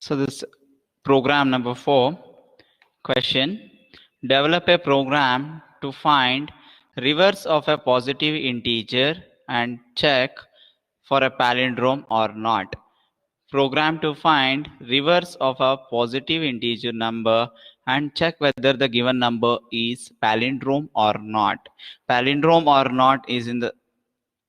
So this program number 4 question: develop a program to find reverse of a positive integer and check for a palindrome or not. Program to find reverse of a positive integer number and check whether the given number is palindrome or not. Palindrome or not is in the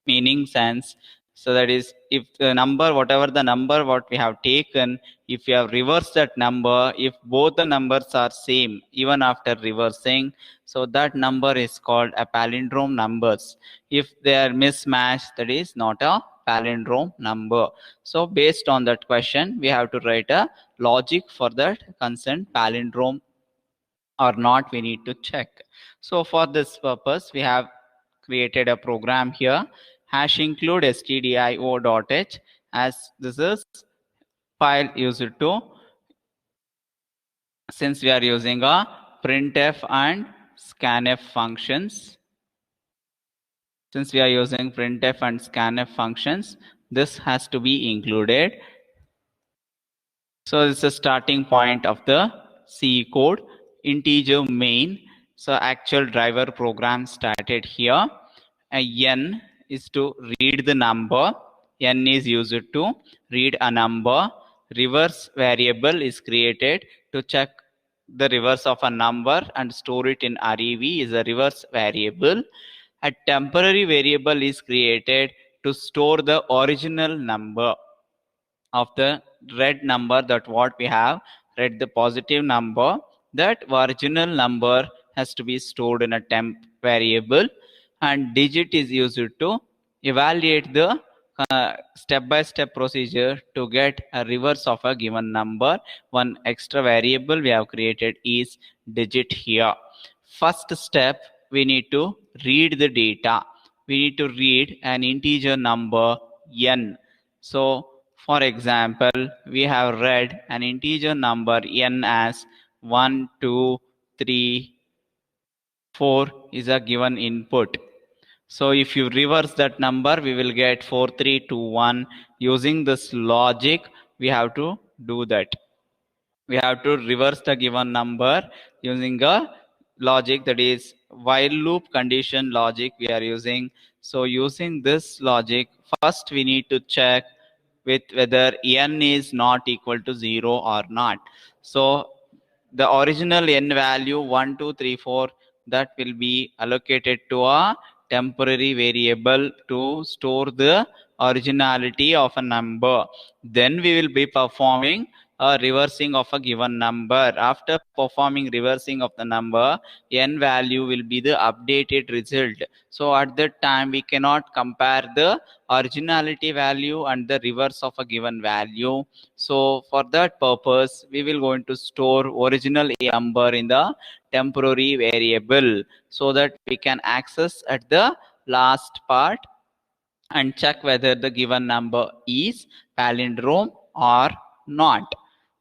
meaning sense. So that is, if the number, whatever the number what we have taken, if we have reversed that number, if both the numbers are same even after reversing, so that number is called a palindrome numbers. If they are mismatched, that is not a palindrome number. So based on that question, we have to write a logic for that concerned palindrome or not, we need to check. So for this purpose, we have created a program here, hash include stdio.h, as this is file used to, since we are using a printf and scanf functions. Since we are using printf and scanf functions, this has to be included. So this is the starting point of the C code, integer main. So actual driver program started here. N is to read the number. N is used to read a number. Reverse variable is created to check the reverse of a number and store it in rev is a reverse variable. A temporary variable is created to store the original number of the red number, that what we have read the positive number, that original number has to be stored in a temp variable. And digit is used to evaluate the step-by-step procedure to get a reverse of a given number. One extra variable we have created is digit here. First step, we need to read the data. We need to read an integer number n. So for example, we have read an integer number n as 1, 2, 3, 4 is a given input. So if you reverse that number, we will get 4, 3, 2, 1. Using this logic, we have to do that. We have to reverse the given number using a logic, that is while loop condition logic we are using. So using this logic, first we need to check with whether n is not equal to 0 or not. So the original n value 1, 2, 3, 4, that will be allocated to a temporary variable to store the originality of a number. Then we will be performing a reversing of a given number. After performing reversing of the number, n value will be the updated result. So at that time we cannot compare the originality value and the reverse of a given value. So for that purpose, we will going to store original number in the temporary variable so that we can access at the last part and check whether the given number is palindrome or not.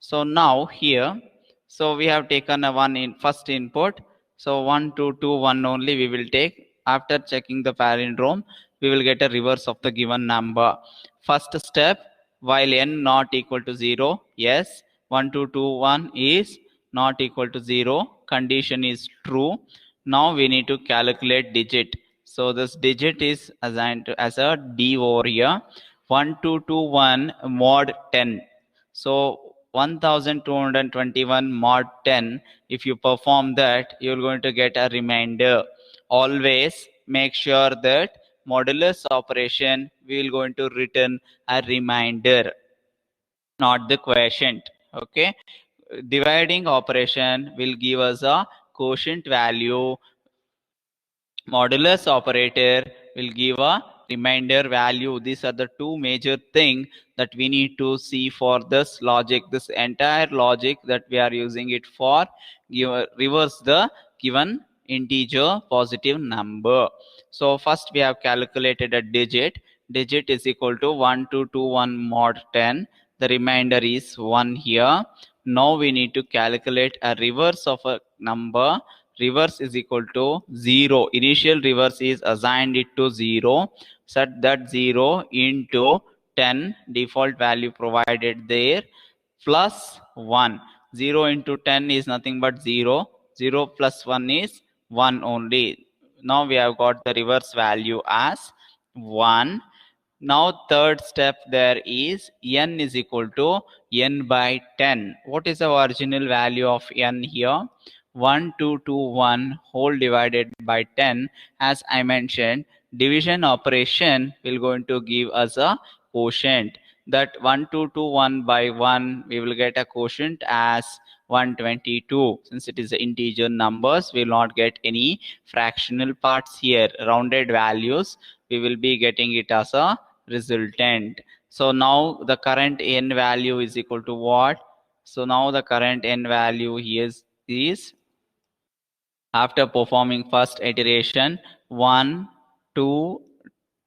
So now here, so we have taken a one in first input. So 1, 2, 2, 1 only we will take. After checking the palindrome, we will get a reverse of the given number. First step, while n not equal to 0, yes, 1, 2, 2, 1 is not equal to 0. Condition is true. Now we need to calculate digit. So this digit is assigned to as a d over here. 1221 mod 10. So 1221 mod 10. If you perform that, you're going to get a remainder. Always make sure that modulus operation will going to return a remainder, not the quotient. Okay, dividing operation will give us a quotient value. Modulus operator will give a remainder value. These are the two major things that we need to see for this logic. This entire logic that we are using it for reverse the given integer positive number. So first we have calculated a digit. Digit is equal to 1221 mod 10. The remainder is 1 here. Now we need to calculate a reverse of a number. Reverse is equal to 0. Initial reverse is assigned it to 0. Set that 0 into 10, default value provided there. plus 1. 0 into 10 is nothing but 0. 0 plus 1 is 1 only. Now we have got the reverse value as 1. Now third step there is n is equal to n by 10. What is the original value of n here? 1221 whole divided by 10. As I mentioned, division operation will going to give us a quotient. That 1221 by 1, we will get a quotient as 122. Since it is integer numbers, we will not get any fractional parts here. Rounded values, we will be getting it as a resultant. So now the current n value is equal to what? So now the current n value here is after performing first iteration 1 2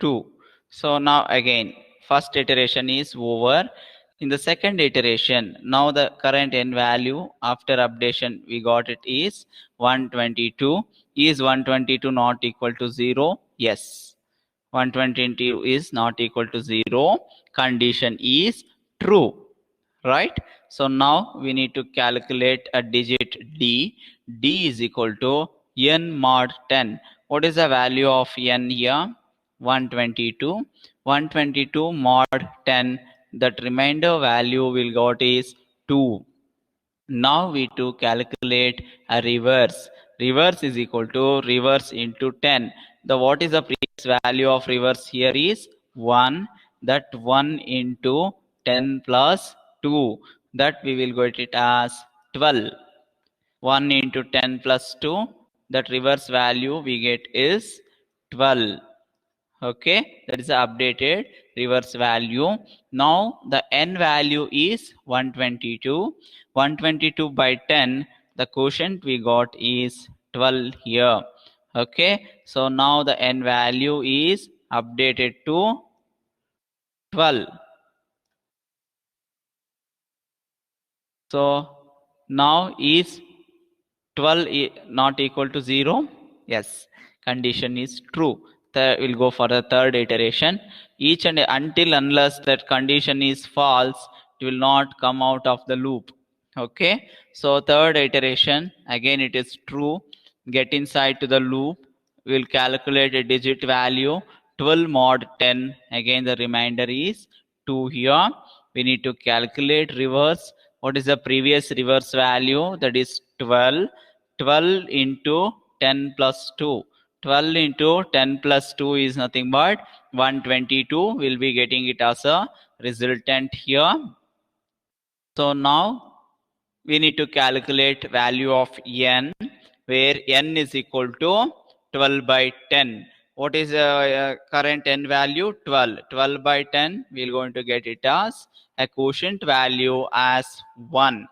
2. So now again first iteration is over. In the second iteration, now the current n value after updation we got it is 122. Is 122 not equal to 0? Yes. 122 is not equal to 0. Condition is true. Right? So now we need to calculate a digit d. D is equal to n mod 10. What is the value of n here? 122. 122 mod 10. That remainder value will got is 2. Now we to calculate a reverse. Reverse is equal to reverse into 10. The what is the previous value of reverse here is 1. That 1 into 10 plus 2. That we will get it as 12. 1 into 10 plus 2. That reverse value we get is 12. Okay, that is the updated reverse value. Now the n value is 122. 122 by 10, the quotient we got is 12 here. Okay, so now the n value is updated to 12. So now is 12 not equal to 0? Yes, condition is true. We'll go for the third iteration. Each and until unless that condition is false, it will not come out of the loop. Okay, so third iteration, again it is true. Get inside to the loop. We'll calculate a digit value 12 mod 10. Again the remainder is 2 here. We need to calculate reverse. What is the previous reverse value? That is 12. 12 into 10 plus 2. 12 into 10 plus 2 is nothing but 122. We'll be getting it as a resultant here. So now we need to calculate value of n, where n is equal to 12 by 10. What is current n value? 12. 12 by 10, we're going to get it as a quotient value as 1.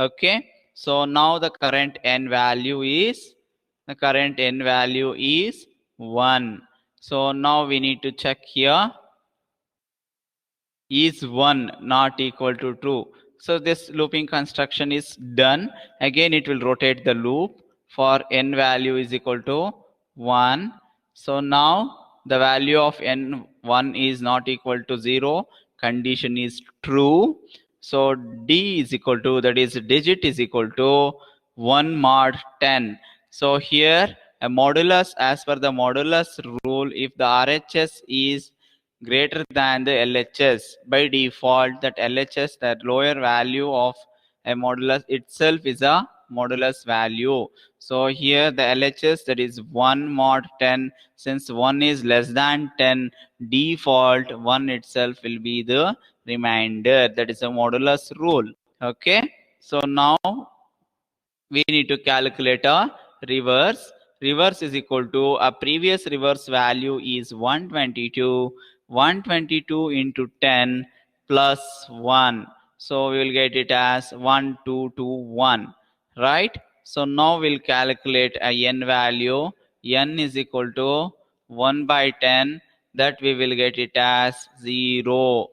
Okay, so now the current n value is 1. So now we need to check here, is 1 not equal to true? So this looping construction is done. Again it will rotate the loop for n value is equal to 1. So now the value of n1 is not equal to 0. Condition is true. So d is equal to, that is digit is equal to 1 mod 10. So here a modulus, as per the modulus rule, if the RHS is greater than the LHS, by default that LHS, that lower value of a modulus itself is a modulus value. So here the LHS, that is 1 mod 10. Since 1 is less than 10, default 1 itself will be the remainder. That is a modulus rule. Okay, so now we need to calculate a reverse. Reverse is equal to a previous reverse value is 122. 122 into 10 plus 1. So we will get it as 1221. Right? So now we'll calculate a n value. N is equal to 1 by 10. That we will get it as 0.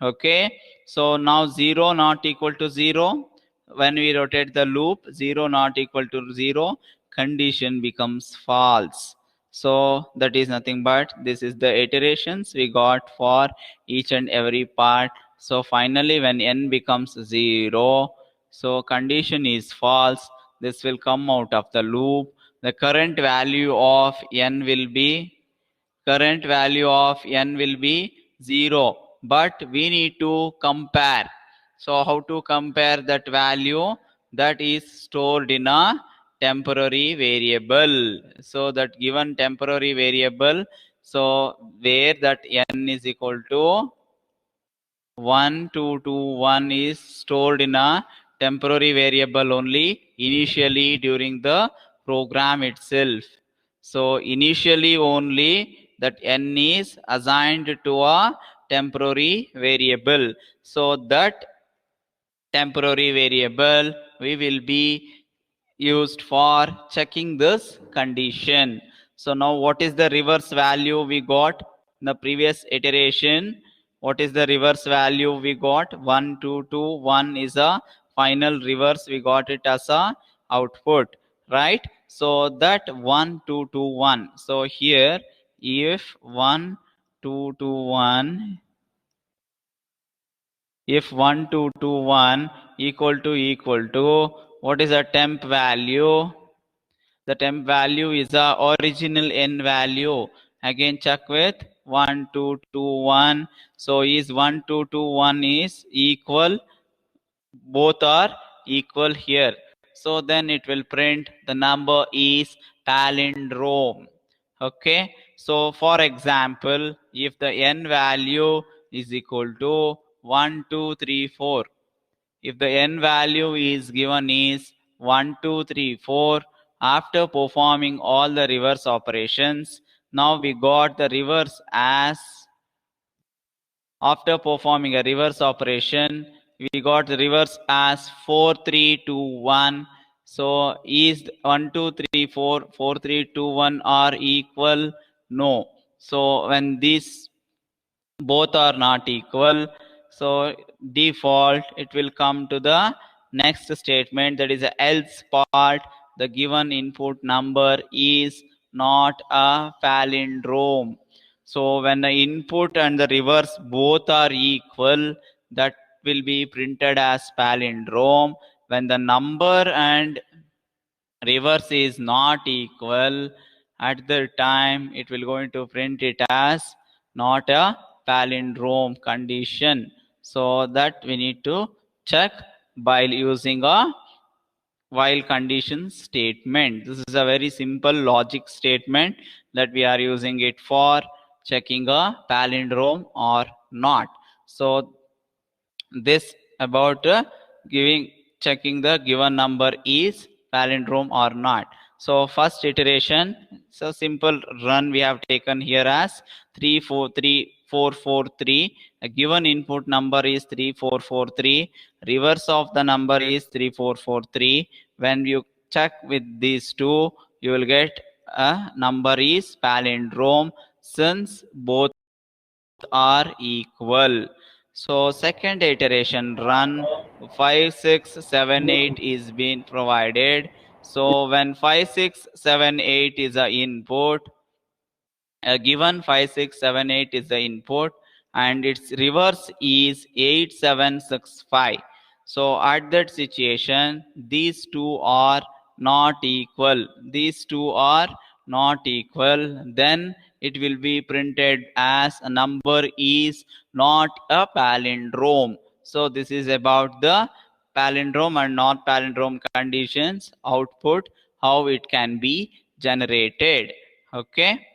Okay. So now 0 not equal to 0. When we rotate the loop, 0 not equal to 0, condition becomes false. So that is nothing but this is the iterations we got for each and every part. So finally when n becomes 0, so condition is false, this will come out of the loop. The current value of n will be 0, but we need to compare. So how to compare that value? That is stored in a temporary variable. So that given temporary variable, so where that n is equal to 1, 2, 2, 1 is stored in a temporary variable only initially during the program itself. So initially only that n is assigned to a temporary variable. So that temporary variable we will be used for checking this condition. So now what is the reverse value we got in the previous iteration? What is the reverse value we got? 1, 2, 2, 1 is a final reverse. We got it as a output, right? So that 1, 2, 2, 1. So here if 1, 2, 2, 1, if 1, 2, 2, 1 equal to what is a temp value? The temp value is the original n value. Again check with 1, 2, 2, 1. So is 1, 2, 2, 1 is equal, both are equal here. So then it will print the number is palindrome. Okay, so for example, if the n value is equal to 1, 2, 3, 4, if the n value is given is 1, 2, 3, 4, after performing all the reverse operations, now we got the reverse as, after performing a reverse operation, we got the reverse as 4, 3, 2, 1. So is 1, 2, 3, 4, 4, 3, 2, 1 are equal? No. So when these both are not equal, so default it will come to the next statement, that is the else part. The given input number is not a palindrome. So when the input and the reverse both are equal, that will be printed as palindrome. When the number and reverse is not equal, at the time it will going to print it as not a palindrome condition. So that we need to check by using a while condition statement. This is a very simple logic statement that we are using it for checking a palindrome or not. So this about checking the given number is palindrome or not. So first iteration, so simple run we have taken here as 3, 4, 3, 4, 4, 3. A given input number is 3, 4, 4, 3. Reverse of the number is 3, 4, 4, 3. When you check with these two, you will get a number is palindrome since both are equal. So second iteration run, 5, 6, 7, 8 is being provided. So when 5, 6, 7, 8 is the input, given 5, 6, 7, 8 is the input and its reverse is 8, 7, 6, 5. So at that situation, these two are not equal. These two are not equal. Then it will be printed as a number is not a palindrome. So this is about the palindrome and not palindrome conditions output, how it can be generated. Okay.